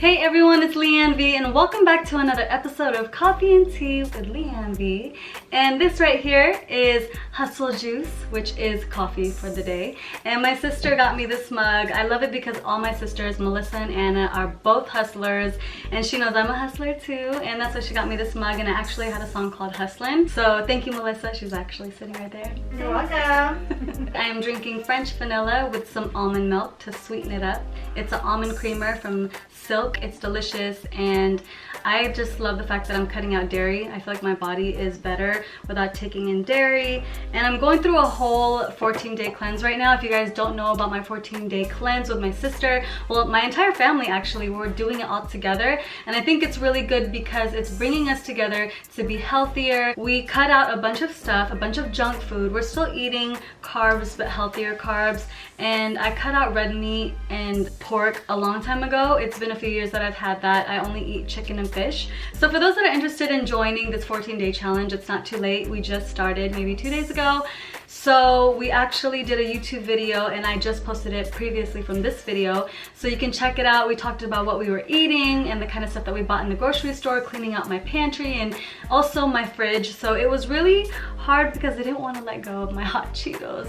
Hey everyone, it's Liane V and welcome back to another episode of Coffee and Tea with Liane V. And this right here is Hustle Juice, which is coffee for the day. And my sister got me this mug. I love it because all my sisters, Melissa and Anna, are both hustlers. And she knows I'm a hustler too. And that's why she got me this mug, and it actually had a song called Hustlin'. So thank you, Melissa. She's actually sitting right there. You're welcome. I am drinking French vanilla with some almond milk to sweeten it up. It's an almond creamer from Silk. It's delicious, and I just love the fact that I'm cutting out dairy. I feel like my body is better without taking in dairy. And I'm going through a whole 14-day cleanse right now. If you guys don't know about my 14-day cleanse with my sister, well, my entire family actually, we're doing it all together. And I think it's really good because it's bringing us together to be healthier. We cut out a bunch of stuff, a bunch of junk food. We're still eating carbs, but healthier carbs. And I cut out red meat and pork a long time ago. It's been a few years that I've had that. I only eat chicken and fish. So for those that are interested in joining this 14-day challenge, it's not too late. We just started maybe 2 days ago. So we actually did a YouTube video, and I just posted it previously from this video. So you can check it out. We talked about what we were eating and the kind of stuff that we bought in the grocery store, cleaning out my pantry and also my fridge. So it was really hard because I didn't want to let go of my hot Cheetos,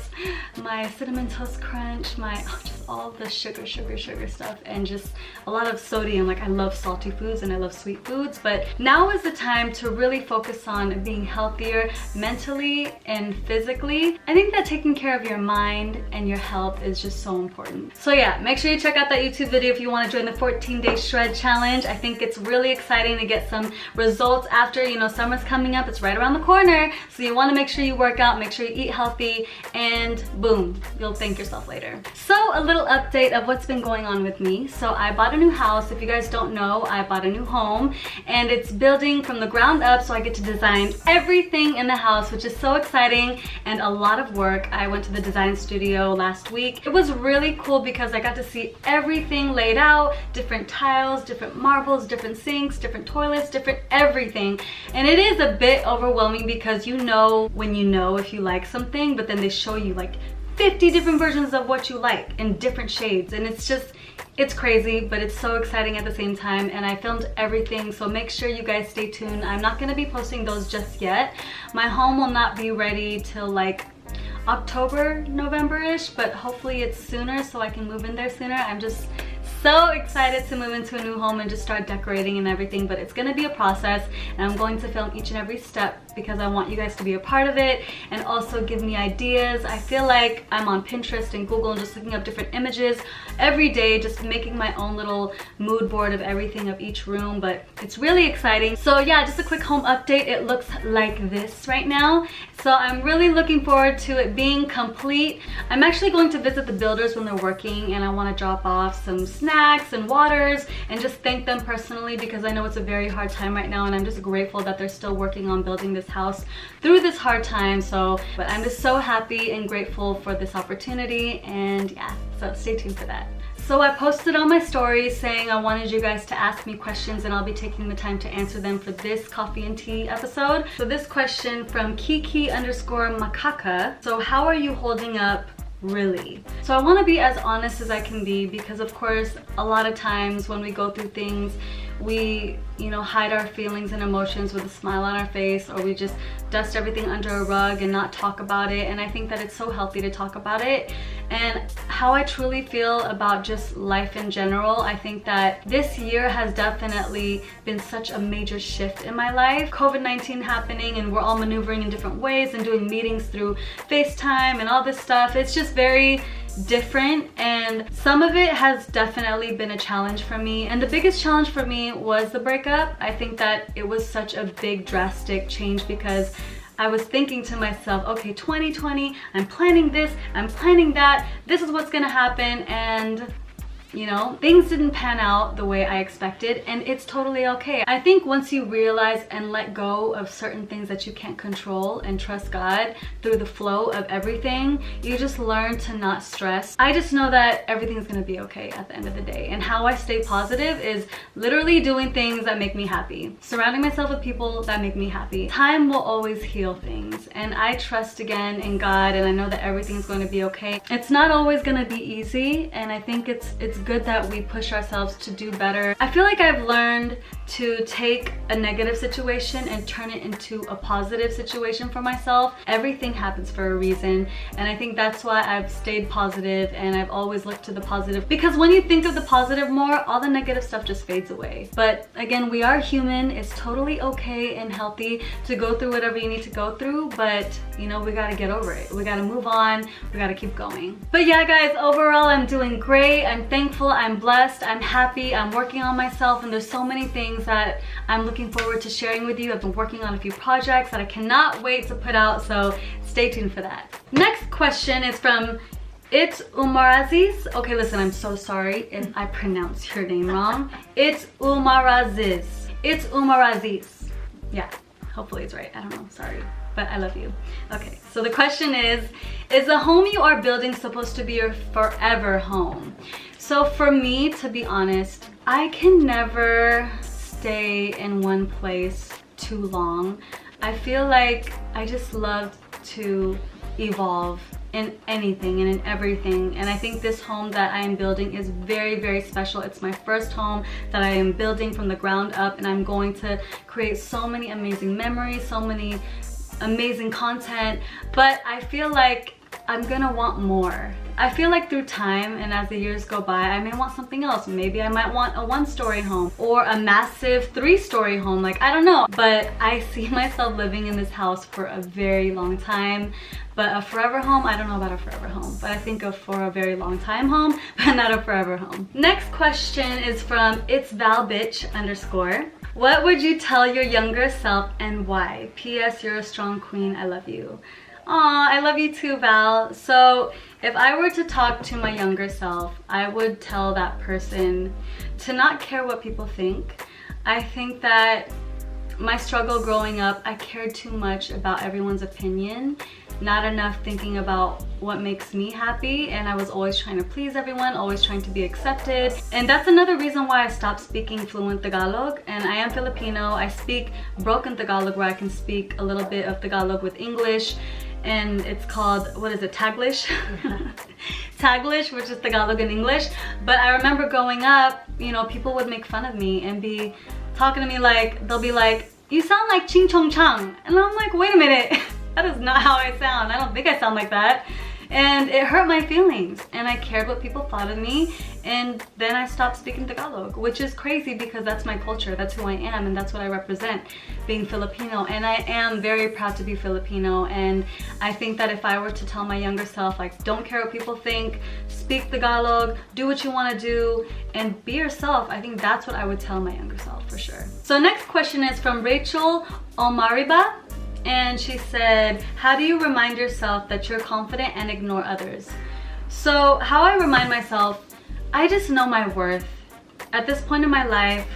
my Cinnamon Toast Crunch, my just all the sugar stuff, and just a lot of sodium. Like, I love salty foods and I love sweet foods, but now is the time to really focus on being healthier mentally and physically. I think that taking care of your mind and your health is just so important. So yeah, make sure you check out that YouTube video if you want to join the 14-day shred challenge. I think it's really exciting to get some results after, you know, summer's coming up. It's right around the corner, so you want to make sure you work out, make sure you eat healthy, and boom, you'll thank yourself later. So a little update of what's been going on with me. So I bought a new house. If you guys don't know, I bought a new home, and it's building from the ground up, so I get to design everything in the house, which is so exciting and a lot of work. I went to the design studio last week. It was really cool because I got to see everything laid out, different tiles, different marbles, different sinks, different toilets, different everything. And it is a bit overwhelming because you know when you know if you like something, but then they show you like 50 different versions of what you like in different shades, and it's crazy, but it's so exciting at the same time. And I filmed everything, so make sure you guys stay tuned. I'm not going to be posting those just yet. My home will not be ready till like October, November-ish, but hopefully it's sooner so I can move in there sooner. I'm just so excited to move into a new home and just start decorating and everything, but it's gonna be a process, and I'm going to film each and every step because I want you guys to be a part of it and also give me ideas. I feel like I'm on Pinterest and Google and just looking up different images every day, just making my own little mood board of everything of each room, but it's really exciting. So yeah, just a quick home update. It looks like this right now. So I'm really looking forward to it being complete. I'm actually going to visit the builders when they're working, and I want to drop off some snacks and waters and just thank them personally because I know it's a very hard time right now, and I'm just grateful that they're still working on building this house through this hard time. But I'm just so happy and grateful for this opportunity, and yeah, so stay tuned for that. So I posted on my stories saying I wanted you guys to ask me questions, and I'll be taking the time to answer them for this coffee and tea episode. So this question from Kiki_Makaka. So how are you holding up? Really? So I want to be as honest as I can be because of course a lot of times when we go through things, we, you know, hide our feelings and emotions with a smile on our face, or we just dust everything under a rug and not talk about it. And I think that it's so healthy to talk about it. And how I truly feel about just life in general, I think that this year has definitely been such a major shift in my life. COVID-19 happening, and we're all maneuvering in different ways and doing meetings through FaceTime and all this stuff. It's just very different, and some of it has definitely been a challenge for me, and the biggest challenge for me was the breakup. I think that it was such a big drastic change because I was thinking to myself, okay, 2020, I'm planning this, I'm planning that, this is what's gonna happen, and you know, things didn't pan out the way I expected, and it's totally okay. I think once you realize and let go of certain things that you can't control and trust God through the flow of everything, you just learn to not stress. I just know that everything's gonna be okay at the end of the day, and how I stay positive is literally doing things that make me happy, surrounding myself with people that make me happy. Time will always heal things, and I trust again in God, and I know that everything's going to be okay. It's not always gonna be easy, and I think it's good that we push ourselves to do better. I feel like I've learned to take a negative situation and turn it into a positive situation for myself. Everything happens for a reason, and I think that's why I've stayed positive and I've always looked to the positive, because when you think of the positive more, all the negative stuff just fades away. But again, we are human. It's totally okay and healthy to go through whatever you need to go through, but you know, we gotta get over it. We gotta move on. We gotta keep going. But yeah, guys, overall, I'm doing great. I'm thankful. I'm blessed. I'm happy. I'm working on myself, and there's so many things that I'm looking forward to sharing with you. I've been working on a few projects that I cannot wait to put out, so stay tuned for that. Next question is from It's Umaraziz. Okay, listen, I'm so sorry if I pronounce your name wrong. It's Umaraziz. It's Umaraziz. Yeah, hopefully it's right. I don't know, sorry, but I love you. Okay, so the question is the home you are building supposed to be your forever home? So for me, to be honest, I can never stay in one place too long. I feel like I just love to evolve in anything and in everything, and I think this home that I am building is very, very special. It's my first home that I am building from the ground up, and I'm going to create so many amazing memories, so many amazing content, but I feel like I'm gonna want more. I feel like through time and as the years go by, I may want something else. Maybe I might want a 1-story home or a massive 3-story home, like I don't know. But I see myself living in this house for a very long time. But a forever home, I don't know about a forever home, but I think of for a very long time home, but not a forever home. Next question is from It's Val Bitch _ What would you tell your younger self and why? P.S. You're a strong queen. I love you. Aw, I love you too, Val. So if I were to talk to my younger self, I would tell that person to not care what people think. I think that my struggle growing up, I cared too much about everyone's opinion, not enough thinking about what makes me happy, and I was always trying to please everyone, always trying to be accepted. And that's another reason why I stopped speaking fluent Tagalog. And I am Filipino. I speak broken Tagalog, where I can speak a little bit of Tagalog with English, and it's called, what is it, Taglish? Taglish, which is Tagalog in English. But I remember growing up, you know, people would make fun of me and be talking to me like, they'll be like, you sound like Ching Chong Chang. And I'm like, wait a minute, that is not how I sound. I don't think I sound like that. And it hurt my feelings, and I cared what people thought of me, and then I stopped speaking Tagalog, which is crazy because that's my culture, that's who I am, and that's what I represent, being Filipino. And I am very proud to be Filipino, and I think that if I were to tell my younger self, like, don't care what people think, speak Tagalog, do what you want to do, and be yourself, I think that's what I would tell my younger self for sure. So next question is from Rachel Omariba. And she said, how do you remind yourself that you're confident and ignore others? So how I remind myself, I just know my worth. At this point in my life,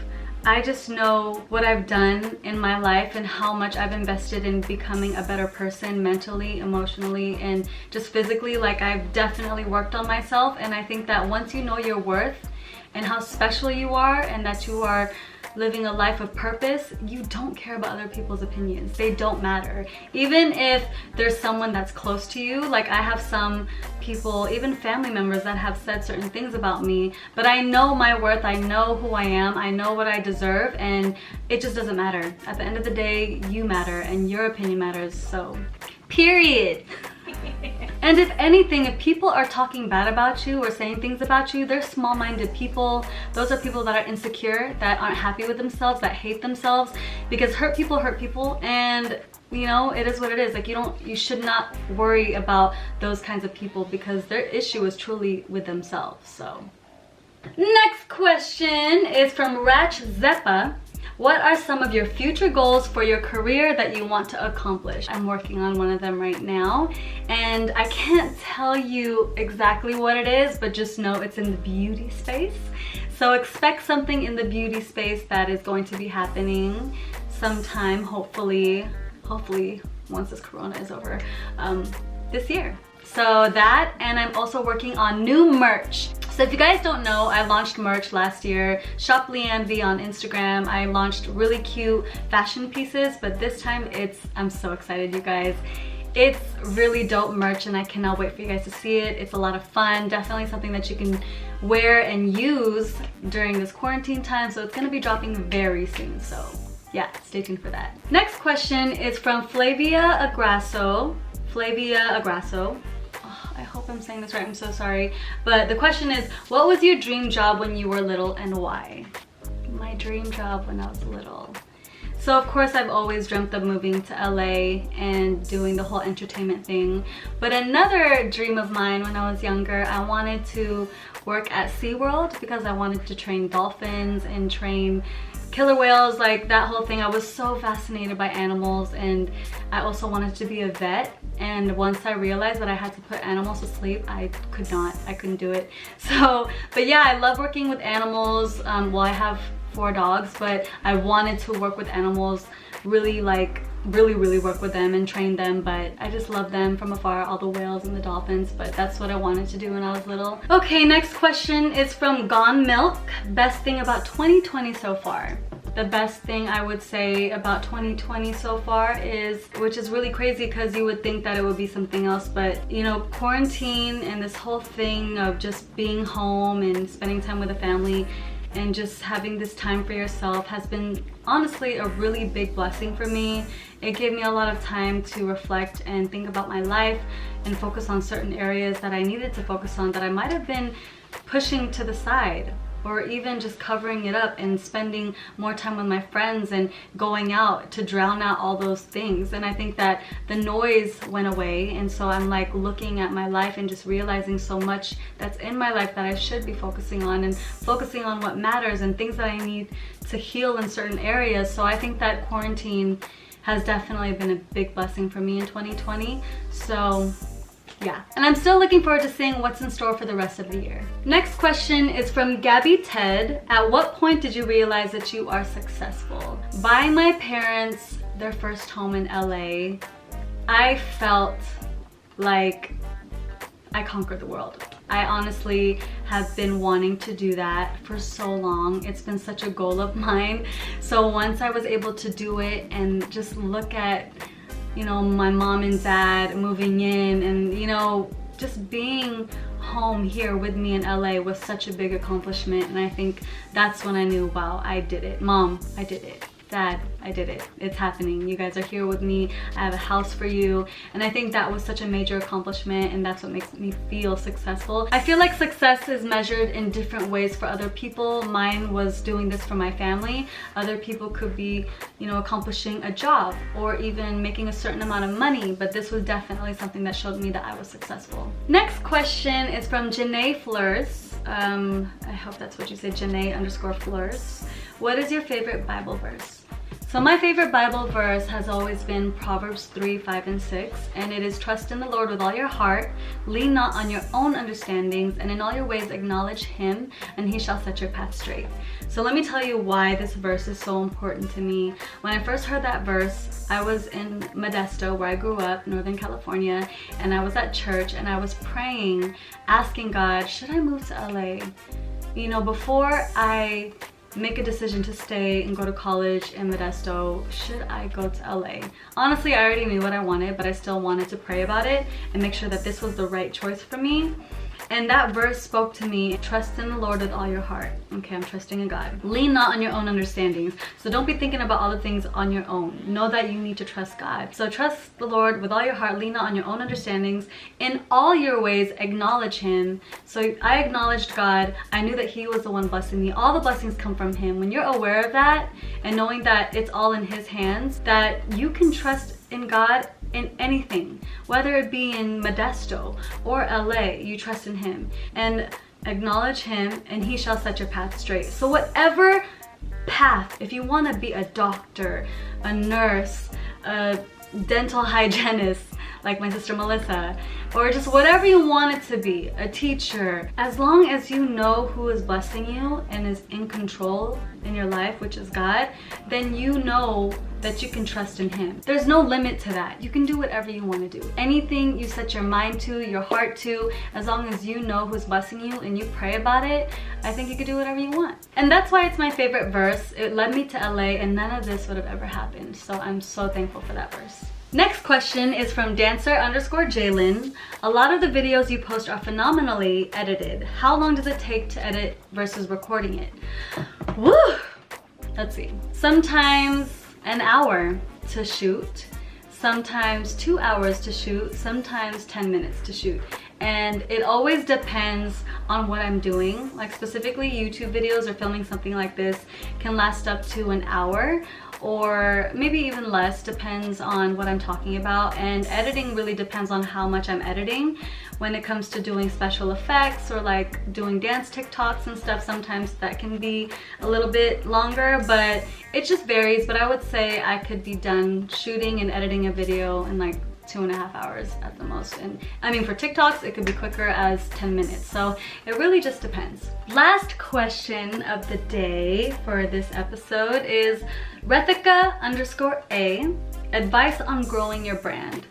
I just know what I've done in my life and how much I've invested in becoming a better person mentally, emotionally, and just physically. Like, I've definitely worked on myself, and I think that once you know your worth and how special you are and that you are living a life of purpose, you don't care about other people's opinions. They don't matter. Even if there's someone that's close to you, like I have some people, even family members, that have said certain things about me, but I know my worth, I know who I am, I know what I deserve, and it just doesn't matter. At the end of the day, you matter and your opinion matters, so period. And if anything, if people are talking bad about you or saying things about you, they're small-minded people. Those are people that are insecure, that aren't happy with themselves, that hate themselves, because hurt people, and you know, it is what it is. Like, you should not worry about those kinds of people because their issue is truly with themselves. So next question is from Rach Zeppa. What are some of your future goals for your career that you want to accomplish? I'm working on one of them right now, and I can't tell you exactly what it is, but just know it's in the beauty space. So expect something in the beauty space that is going to be happening sometime, hopefully once this corona is over, this year. So that, and I'm also working on new merch. So if you guys don't know, I launched merch last year. Shop Liane V on Instagram. I launched really cute fashion pieces, but this time I'm so excited, you guys. It's really dope merch and I cannot wait for you guys to see it. It's a lot of fun, definitely something that you can wear and use during this quarantine time. So it's gonna be dropping very soon. So yeah, stay tuned for that. Next question is from Flavia Agrasso. Oh, I hope I'm saying this right, I'm so sorry. But the question is, what was your dream job when you were little and why? My dream job when I was little. So of course I've always dreamt of moving to LA and doing the whole entertainment thing. But another dream of mine when I was younger, I wanted to work at SeaWorld because I wanted to train dolphins and train killer whales, like that whole thing. I was so fascinated by animals, and I also wanted to be a vet. And once I realized that I had to put animals to sleep, I couldn't do it. So, but yeah, I love working with animals. Well, I have 4 dogs, but I wanted to work with animals, really work with them and train them. But I just love them from afar, all the whales and the dolphins. But that's what I wanted to do when I was little. Okay, next question is from Gone Milk. Best thing about 2020 so far? The best thing I would say about 2020 so far is, which is really crazy because you would think that it would be something else, but you know, quarantine and this whole thing of just being home and spending time with the family and just having this time for yourself has been honestly a really big blessing for me. It gave me a lot of time to reflect and think about my life and focus on certain areas that I needed to focus on that I might have been pushing to the side, or even just covering it up and spending more time with my friends and going out to drown out all those things. And I think that the noise went away, and so I'm like looking at my life and just realizing so much that's in my life that I should be focusing on, and focusing on what matters and things that I need to heal in certain areas. So I think that quarantine has definitely been a big blessing for me in 2020. So yeah, and I'm still looking forward to seeing what's in store for the rest of the year. Next question is from Gabby Ted. At what point did you realize that you are successful? Buying my parents their first home in LA, I felt like I conquered the world. I honestly have been wanting to do that for so long. It's been such a goal of mine. So once I was able to do it and just look at, you know, my mom and dad moving in, and you know, just being home here with me in LA was such a big accomplishment. And I think that's when I knew, wow, I did it. Mom, I did it. Dad, I did it. It's happening. You guys are here with me. I have a house for you. And I think that was such a major accomplishment, and that's what makes me feel successful. I feel like success is measured in different ways for other people. Mine was doing this for my family. Other people could be, you know, accomplishing a job or even making a certain amount of money, but this was definitely something that showed me that I was successful. Next question is from Janae Fleurs. I hope that's what you say, Janae_Fleurs. What is your favorite Bible verse? So my favorite Bible verse has always been Proverbs 3, 5, and 6, and it is, trust in the Lord with all your heart, lean not on your own understandings, and in all your ways acknowledge him, and he shall set your path straight. So let me tell you why this verse is so important to me. When I first heard that verse, I was in Modesto, where I grew up, Northern California, and I was at church and I was praying, asking God, should I move to LA? You know, before I make a decision to stay and go to college in Modesto, should I go to LA? Honestly, I already knew what I wanted, but I still wanted to pray about it and make sure that this was the right choice for me. And that verse spoke to me, trust in the Lord with all your heart. Okay, I'm trusting in God. Lean not on your own understandings. So don't be thinking about all the things on your own. Know that you need to trust God. So trust the Lord with all your heart, lean not on your own understandings. In all your ways, acknowledge him. So I acknowledged God. I knew that he was the one blessing me. All the blessings come from him. When you're aware of that and knowing that it's all in his hands, that you can trust in God in anything, whether it be in Modesto or LA, you trust in him and acknowledge him, and he shall set your path straight. So whatever path, if you want to be a doctor, a nurse, a dental hygienist like my sister Melissa, or just whatever you want it to be, a teacher, as long as you know who is blessing you and is in control in your life, which is God, then you know that you can trust in him. There's no limit to that. You can do whatever you want to do. Anything you set your mind to, your heart to, as long as you know who's blessing you and you pray about it, I think you can do whatever you want. And that's why it's my favorite verse. It led me to LA, and none of this would have ever happened. So I'm so thankful for that verse. Next question is from dancer_Jalen. A lot of the videos you post are phenomenally edited. How long does it take to edit versus recording it? Woo! Let's see. Sometimes an hour to shoot, sometimes 2 hours to shoot, sometimes 10 minutes to shoot. And it always depends on what I'm doing. Like specifically YouTube videos or filming something like this can last up to an hour or maybe even less, depends on what I'm talking about. And editing really depends on how much I'm editing. When it comes to doing special effects or like doing dance TikToks and stuff, sometimes that can be a little bit longer, but it just varies. But I would say I could be done shooting and editing a video in like 2.5 hours at the most. And I mean, for TikToks, it could be quicker as 10 minutes. So it really just depends. Last question of the day for this episode is Rethika_A. Advice on growing your brand.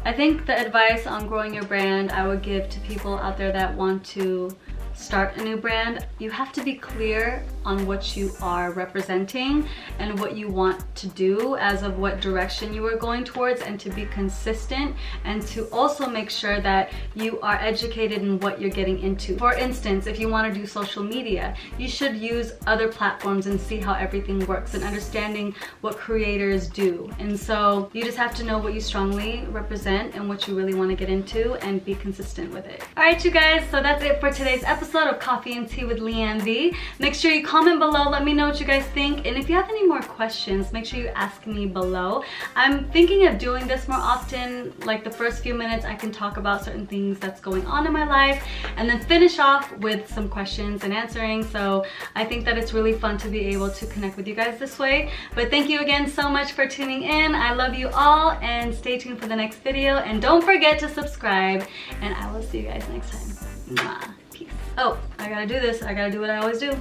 I think the advice on growing your brand I would give to people out there that want to start a new brand, you have to be clear on what you are representing and what you want to do, as of what direction you are going towards, and to be consistent, and to also make sure that you are educated in what you're getting into. For instance, if you want to do social media, you should use other platforms and see how everything works and understanding what creators do. And so you just have to know what you strongly represent and what you really want to get into and be consistent with it. All right, you guys, so that's it for today's episode of Coffee and Tea with Liane V. Make sure you comment below, let me know what you guys think, and if you have any more questions, make sure you ask me below. I'm thinking of doing this more often, like the first few minutes I can talk about certain things that's going on in my life and then finish off with some questions and answering. So I think that it's really fun to be able to connect with you guys this way. But thank you again so much for tuning in. I love you all, and stay tuned for the next video, and don't forget to subscribe, and I will see you guys next time. Mwah. Peace. Oh, I gotta do this. I gotta do what I always do.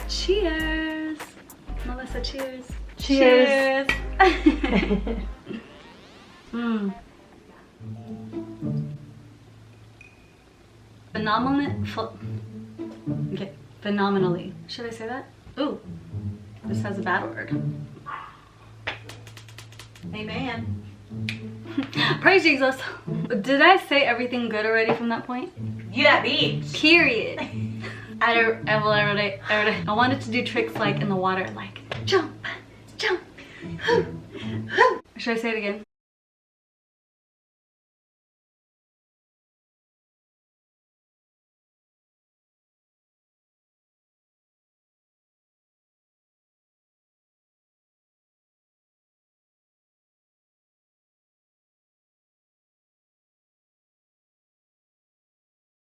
Cheers. Melissa, cheers. Cheers. Mm. Okay, phenomenally. Should I say that? Ooh, this has a bad word. Amen. Praise Jesus. Did I say everything good already from that point? You that bitch. Period. I wanted to do tricks like in the water, like jump, jump. Should I say it again?